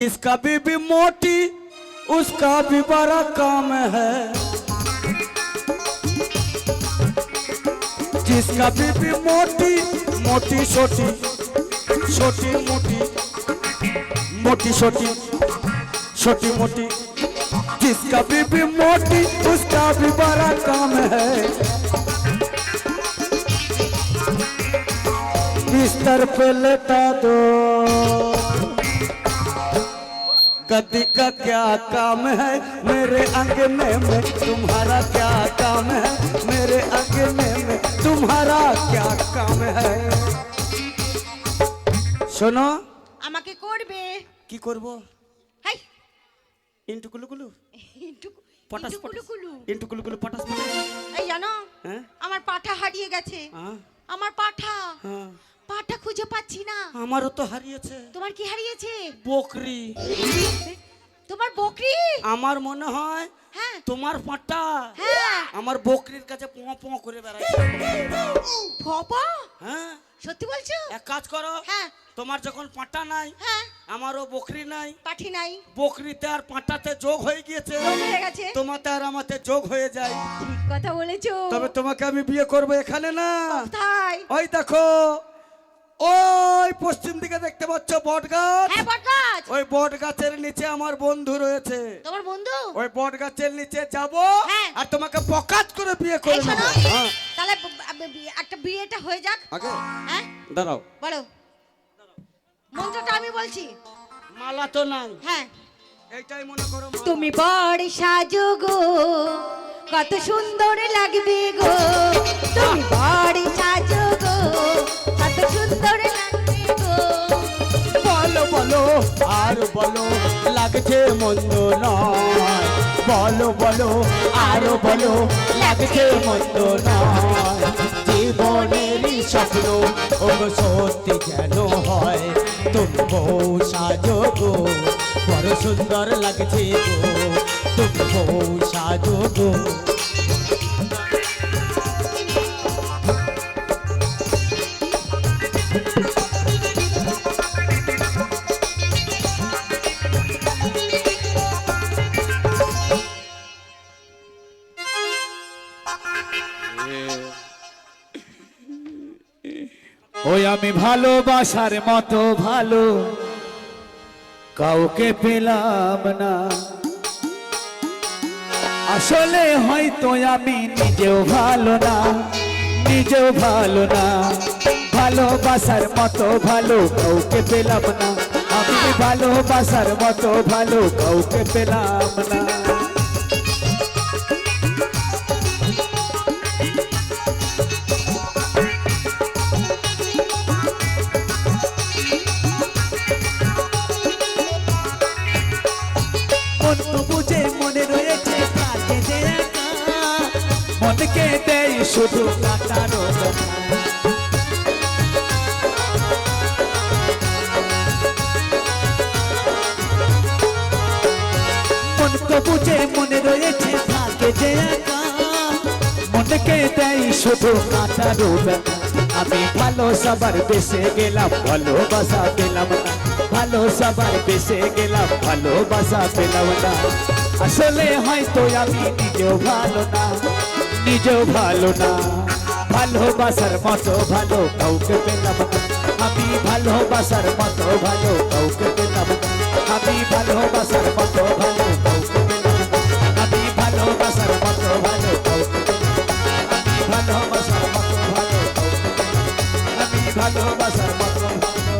इसका बीबी मोटी उसका भी बड़ा काम है। जिसका बीबी मोटी मोटी छोटी छोटी मोटी मोटी छोटी छोटी मोटी, जिसका बीबी मोटी उसका भी बड़ा काम है। बिस्तर पे लेटा दो, गद्दी का क्या काम है मेरे अंगने में, तुम्हारा क्या काम है मेरे अंगने में, तुम्हारा क्या काम है। শোনো আমাকে করবে কি করব? হাই ইন্টু কুলুকুলু ইন্টু পটাস কুলু কুলু ইন্টু কুলুকুলু পটাস পটাস। এই জানো হ্যাঁ আমার পাঠা হারিয়ে গেছে। হ্যাঁ আমার পাঠা হ্যাঁ পাঠা খুঁজে পাচ্ছি না। আমারও তো হারিয়েছে। তোমার কি হারিয়েছে? বকরি। তোমার বকরি? আমার মনে হয় হ্যাঁ তোমার পাটা হ্যাঁ আমার বকরির কাছে পোঁ পোঁ করে বেড়াচ্ছে। ফপা হ্যাঁ সত্যি বলছো? এক কাজ করো, হ্যাঁ তোমার যখন পাটা নাই হ্যাঁ আমারও বকরি নাই, পাঠি নাই, বকরিতে আর পাটাতে যোগ হয়ে গিয়েছে, যোগ হয়ে গেছে, তোমাতে আর আমাতে যোগ হয়ে যায়। ঠিক কথা বলেছো। তবে তোমাকে আমি বিয়ে করবো এখানে না, কোথায়? ওই দেখো ওই পশ্চিম দিকে দেখতে পাচ্ছ বট গাছ? হ্যাঁ বট গাছ। ওই বট গাছের নিচে আমার বন্ধু রয়েছে। তোমার বন্ধু? ওই বট গাছের নিচে যাব হ্যাঁ। আর তোমাকে পকাত করে বিয়ে করে এই নেব। শোনো, হ্যাঁ তাহলে একটা বিয়েটা হয়ে যাক। আগে হ্যাঁ দাঁড়াও, বলো মন্ত্রটা আমি বলছি। মালা তো নাই, হ্যাঁ এইটাই মনে করো মালা। তুমি বড় সাজো গো, কত সুন্দর লাগবে গো। তুমি বড় সাজো গো, কত সুন্দর লাগবে গো। বলো বলো আর বলো লাগছে মন্দ নয়, বলো বলো আর বলো লাগছে মন্দ নয়। জীবনেরই স্বপ্ন ও সত্যি যেন হয়, তুমি বউ সাজো গো বড় সুন্দর লাগছে গো, তুমি বউ সাজো গো। ওই আমি ভালোবাসার মতো ভালো কাউকে পেলাম না, আসলে হয়তো আমি নিজেও ভালো না, নিজেও ভালো না। ভালোবাসার মতো ভালো কাউকে পেলাম না, আমি ভালোবাসার মতো ভালো কাউকে পেলাম না। বুঝে মনে রয়েছে কাকে যে একা, মনকে দেয় শুধু কাটানো মনকে বুঝে মনে রয়েছে কাকে যে একা, মনকে দেয় শুধু কাটানো ব্যথা। আমি ভালো সবার বেসে গেলাম ভালোবাসা পেলাম না, ভালো সবার বেসে গেলাম ভালোবাসা পেলাম না। আসলে হয়তো আমি নিজেও ভালো না, নিজেও ভালো না। ভালোবাসার মতো ভালো কাউকে পেলাম না, আমি ভালোবাসার মতো ভালো কাউকে পেলাম না, আমি ভালোবাসার মতো ভালো কাউকে পেলাম না, আমি ভালোবাসার মতো ভালো কাউকে পেলাম না, আমি ভালোবাসার মতো ভালো কাউকে পেলাম না, আমি ভালোবাসার মতো ভালো।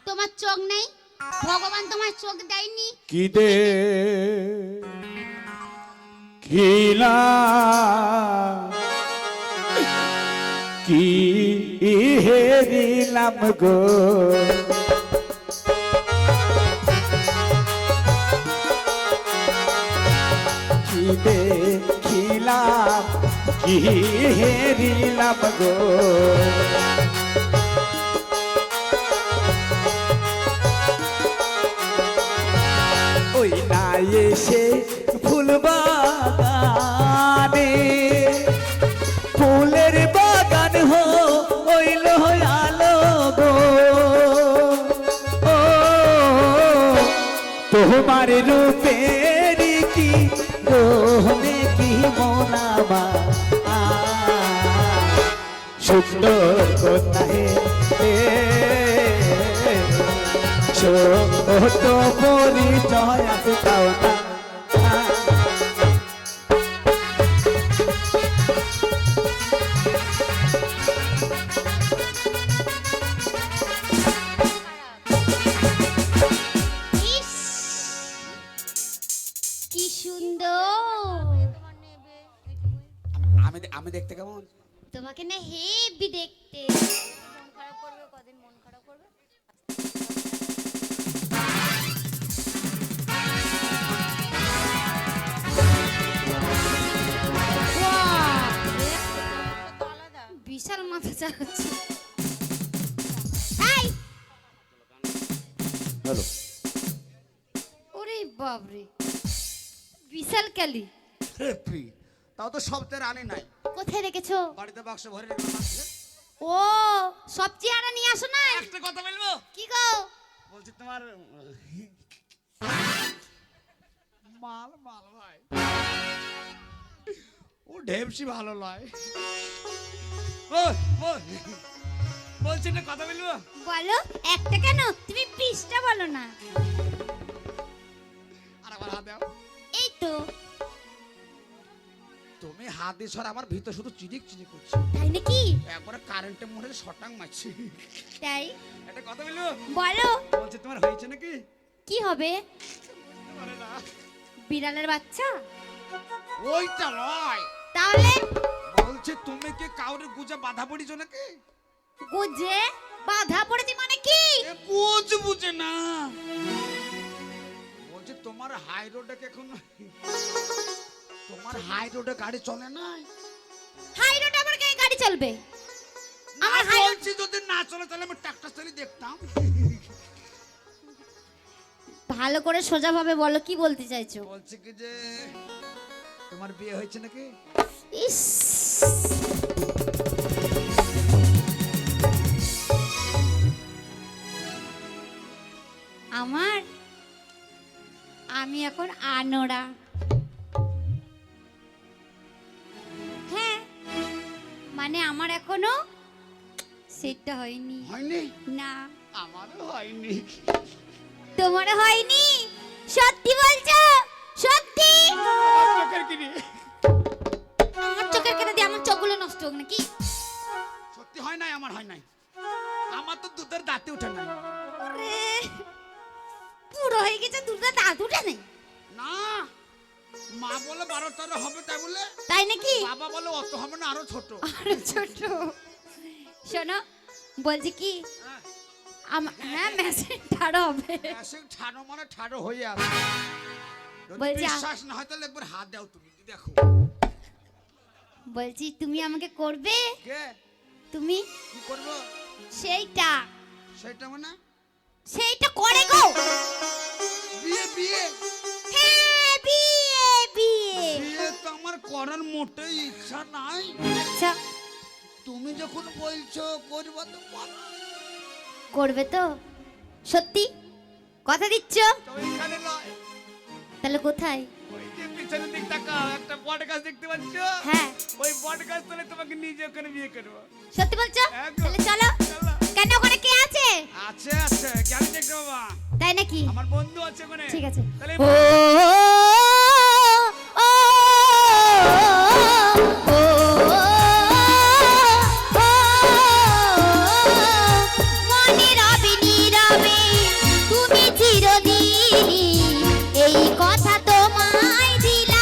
তোমার চোখ নেই? ভগবান তোমার চোখ দেয়নি? কি দে খিলা কি হেরিলাম গো, কি দে খিলাম কি হেরিলাম গো। ওই না এসে ফুল বাগানে ফুলের বাগান তোমার রূপের কি রোহনে কি মোনামা সুন্দর কোথায় ছোট পরিচয় দাও না ইস, কি সুন্দর। আমি দেখতে কেমন? তোমাকে না হেভি দেখতে। বিশাল মাথা চালাচ্ছে। এই, হ্যালো ওরে বাপরে, বিশাল কালি। তাও তো সপ্তাহে আনে নাই, কোথায় রেখেছো? বাড়িতে বাক্স ভরে রেখে আছে। ও, সবজি আনা নিয়ে আসো না। একটা কথা বলবো? কি গো? বলছি তোমার মাল মাল ভাই, ও ঢেপসি ভালো লয়। বলছি না কথা বলবো? বলো, একটা কেন, তুমি 20টা বলো না। আর আমার হাত দাও। এই তো। তুমি হাত দিয়ে সর, আমার ভিতর শুধু চিরিক চিরিক করছে, তাই নাকি? একবারে কারেন্টের মোড়ে শটাং মারছি। তাই? একটা কথা বলবো? বলো। বলছি তোমার হয়েছে নাকি? কি হবে? বলে না, বিড়ালের বাচ্চা? ওইটা নয়। তাহলে? বলছি তুমি কি কাউরে গুজে বাধা পড়িছো নাকি? গুজে বাধা পড়েছি মানে কি? এ গুজ বুঝে না। বলছি তোমার হাই রোডে এখন, তোমার হাই রোডে গাড়ি চলে না? হাই রোডে আবার কে গাড়ি চলবে? আমার আমার হাই বলছি যদি না চলে তাহলে আমি ট্রাক্টর চালিয়ে দেখতাম। ভালো করে সোজাভাবে বলো, কি বলতে চাইছো? বলছি কি যে তোমার বিয়ে হয়েছে নাকি? ইস, আমার, আমি এখন আনোড়া। হ্যাঁ, মানে আমার এখনো সেটটা হয়নি। হয়নি? না। আমারও হয়নি। তোমার হয়নি? সত্যি বলছো? সত্যি? চোখের কি রে? আমার চোখের কেটে দিয়ে আমার চোখগুলো নষ্ট হোক নাকি? সত্যি হয় নাই, আমার হয় নাই। আমার তো দুধের দাঁতে উঠে নাই। আরে, পুরো হয়ে গেছে, দুধটা দাঁত উঠে নেই। না, মা বলে 12-13 হবে, তাই বলে। তাই নাকি? বাবা বলে অত হবে না, আরো ছোট। আরো ছোট। শোনো, বলছি কি, হ্যাঁ, হ্যাঁ মেশিন ঠাড়ো হবে। মেশিন ঠাড়ো মানে ঠাড়ো হয়ে আছে। যদি বলছি বিশ্বাস না হয় তাহলে একবার হাত দাও, তুমি দেখো। বলছি তুমি আমাকে করবে? কে তুমি কি করবো? সেইটা সেটা মানে সেইটা করে গো। বিয়ে বিয়ে হ্যাঁ, বিয়ে বিয়ে। বিয়ে তো আমার করার মোটেই ইচ্ছা নাই। আচ্ছা, তুমি যখন বলছো করবো তো করো। করবে তো? সত্যি কথা দিচ্ছ? তো ওইখানে নয়, তাহলে কোথায়? ওই যে পিছনের দিক তাকাও, একটা বট গাছ দেখতে পাচ্ছ? হ্যাঁ। ওই বট গাছ তলে তোমাকে নিজে ওখানে বিয়ে করবো। সত্যি বলছো? একদম। তাহলে চলো। চলো। কেন, ওখানে কে আছে? আছে আছে, কেন দেখতে বাবা? তাই নাকি? আমার বন্ধু আছে ওখানে। ঠিক আছে। তাহলে ও ও ও মনে রবে নীরবে তুমি চিরদিন, এই কথা তোমায় দিলাম,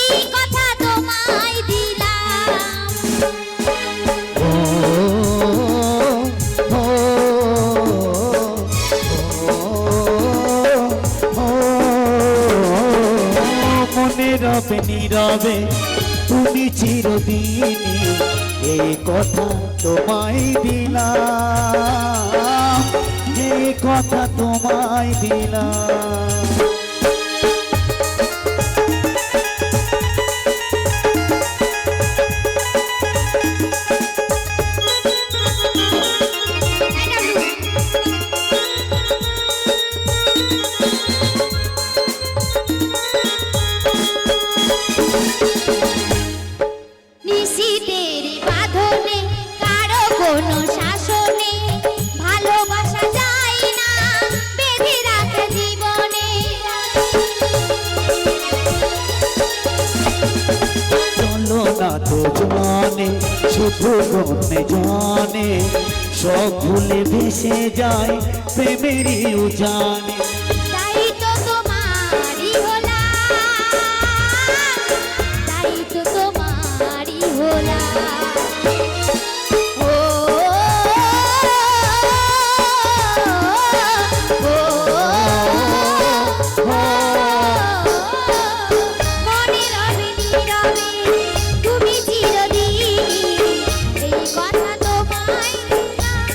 এই কথা তোমায় দিলাম। মনে রবে নীরবে তুমি চিরদিনই, এই কথা তোমায় দিলাম, এই কথা তোমায় দিলাম। জানে শুধু মনে জানে সব ভুলে ভেসে যায় প্রেমেরই উজানে তাই তো তোমারই হলাম, তাই তো তোমারই হলাম। ও, ও, ও, মনে রবে নীরবে তুমি চিরদিন, এই কথা তোমায় দিলাম।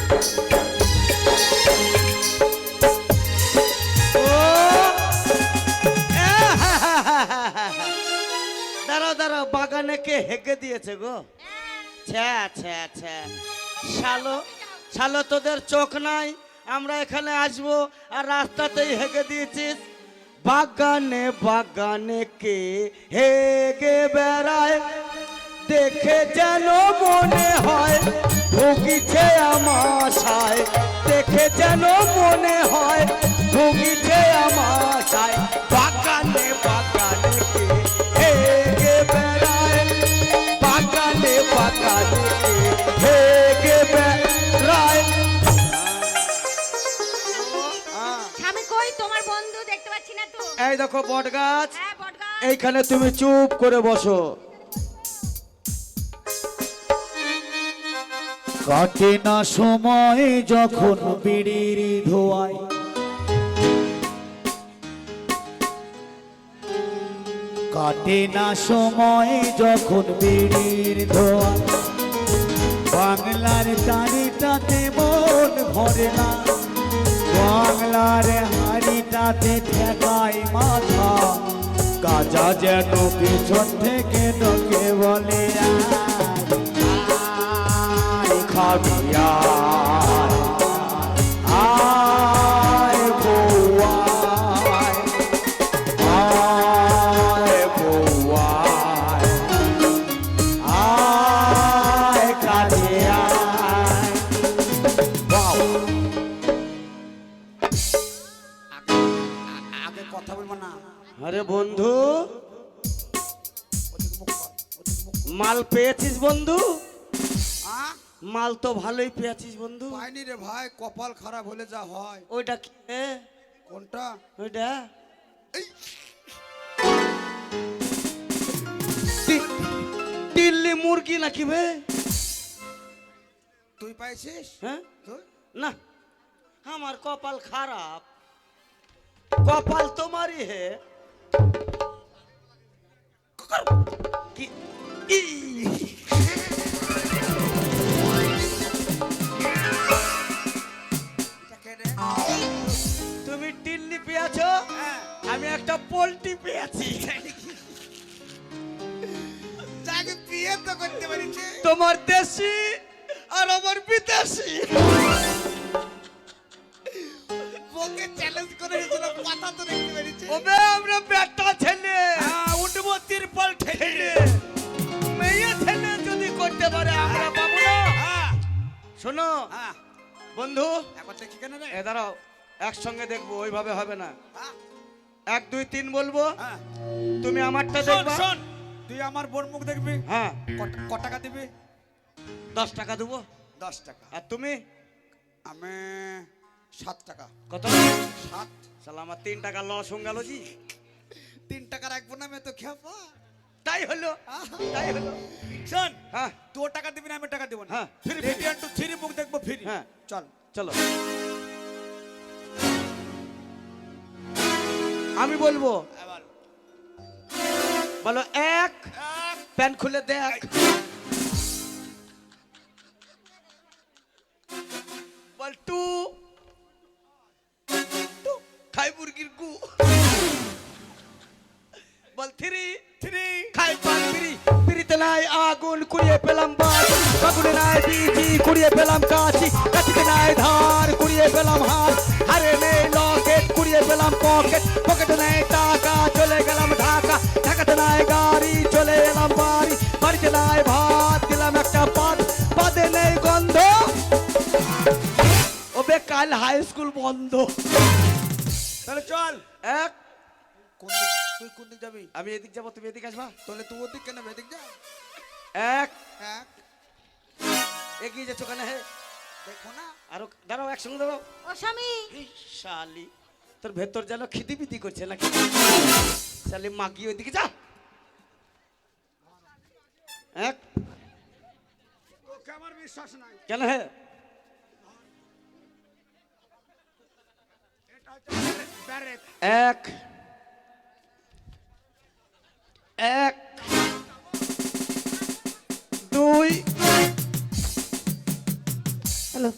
দাঁড়াও দাঁড়াও, বাগানে কে হেগে দিয়েছে গো? ছ্যা ছ্যা ছ্যা, শালো শালো তোদের চোখ নাই? আমরা এখানে আসবো আর রাস্তাতেই হেগে দিয়েছিস। বাগানে বাগানে কে হেগে বেড়ায়, দেখে যেন মনে হয় ভুগিছে আমাশায়, দেখে যেন মনে হয় ভুগিছে আমাশায়। বাগানে বাগানে কে হেগে বেড়ায়, বাগানে বাগানে কে হেগে বেড়ায়। স্বামী কই তোমার বন্ধু দেখতে পাচ্ছি না তো। এই দেখো বট গাছ, হ্যাঁ বটগাছ। এইখানে তুমি চুপ করে বসো। কাটে না সময় যখন বিড়ির ধোয়ায়, কাটে না সময় যখন বিড়ির ধোয়ায়, বাংলার তারিটাতে মন ভরে না, বাংলার হাড়িটাতে ঠেকায় মাথা, গাজা যেন পিছন থেকে ডকে বলে আয় খাবি আয়, আয় বউ আয়, আয় বউ আয়, আয় কাজে আয়। বাউ। আগে কথা বলবো না। আরে বন্ধু, মাল পেয়েছিস বন্ধু? মাল তো ভালোই পেয়েছিস বন্ধু। পাইনি রে ভাই, কপাল খারাপ হলে যা হয়। ওইটা কি এ? কোনটা? ওইটা দিল্লি মুরগি নাকি বে? তুই পাইছিস? হ্যাঁ তুই? না, আমার কপাল খারাপ। কপাল তোমারই হে। কি ই! এটা কে রে? তুমি টিল্লি পেয়েছো, আমি একটা পোল্ট্রি পেয়েছি। যাকে বিয়ে তো করতে পারিছে। তোমার দেশি আর আমার বিদেশি। ওকে চ্যালেঞ্জ করে গেছিল, কথা তো দেখতে পারিছে। ওবে আমরা বেটা ছেলে, উঠবো তিরপল ঠেলে। মেয়ে ছেলে যদি করতে পারে আমরা পাবো না। শোনো হ্যাঁ, বন্ধু, একবার দেখি কেন রে? এ দাঁড়াও, একসঙ্গে দেখবো, ওইভাবে হবে না। হ্যাঁ, 1 2 3 বলবো, হ্যাঁ। তুমি আমারটা শোন, দেখবা। শোন, তুই আমার বোন মুখ দেখবি। হ্যাঁ, ক টাকা দিবি? 10 টাকা দেবো। 10 টাকা। আর তুমি আমি 7 টাকা। কত? 7। শালা আমার 3 টাকা লস হয়ে গেল জি। 3 টাকা রাখবো না, আমি তো খেপা। তাই হলো, তাই হলো। শোন, হ্যাঁ তোর টাকা দিবি না, আমি টাকা দেবো না। হ্যাঁ, ফ্রি, রেডি অন টু 3 মুখ দেখবো ফ্রি। হ্যাঁ চল। চলো। আমি বলবো, এবার বলো 1, প্যান খুলে দেখ। বল 2, খাই মুরগির গু। বল 3, খাই পাখি। পিরিতে নাই আগুন, কুড়িয়ে পেলাম বাস। বাগুনে নাই বিচি, কুড়িয়ে পেলাম কাশি। কাশিতে নাই ধার, কুড়িয়ে পেলাম হাত। হারে নেই লকেট, কুড়িয়ে পেলাম পকেট। পকেটে নেই টাকা, চলে গেলাম ঢাকা। ঢাকাতে নাই গাড়ি, চলে এলাম বাড়ি। বাড়িতে নাই ভাত, দিলাম একটা পাত। পাতে নেই গন্ধ, ওবে কাল হাই স্কুল বন্ধ। তাহলে চল। 1, কোন দিক? তুই কোন দিক যাবি? আমি এদিক যাবো, তুমি এদিক আসবা। তাহলে তুই ওদিক কেন, এদিক যা। এক এক এগিয়ে যাচ্ছ কেন হে দেখো না আরো দাঁড়াও একসঙ্গে দাঁড়াও ও স্বামী এই শালি তোর ভেতর যেন খিদিবিদি করছে নাকি শালি মাগি ওইদিকে যা এক তোকে আমার বিশ্বাস নাই কেন হে এটা হচ্ছে ব্যারেক এক এক দুই হ্যালো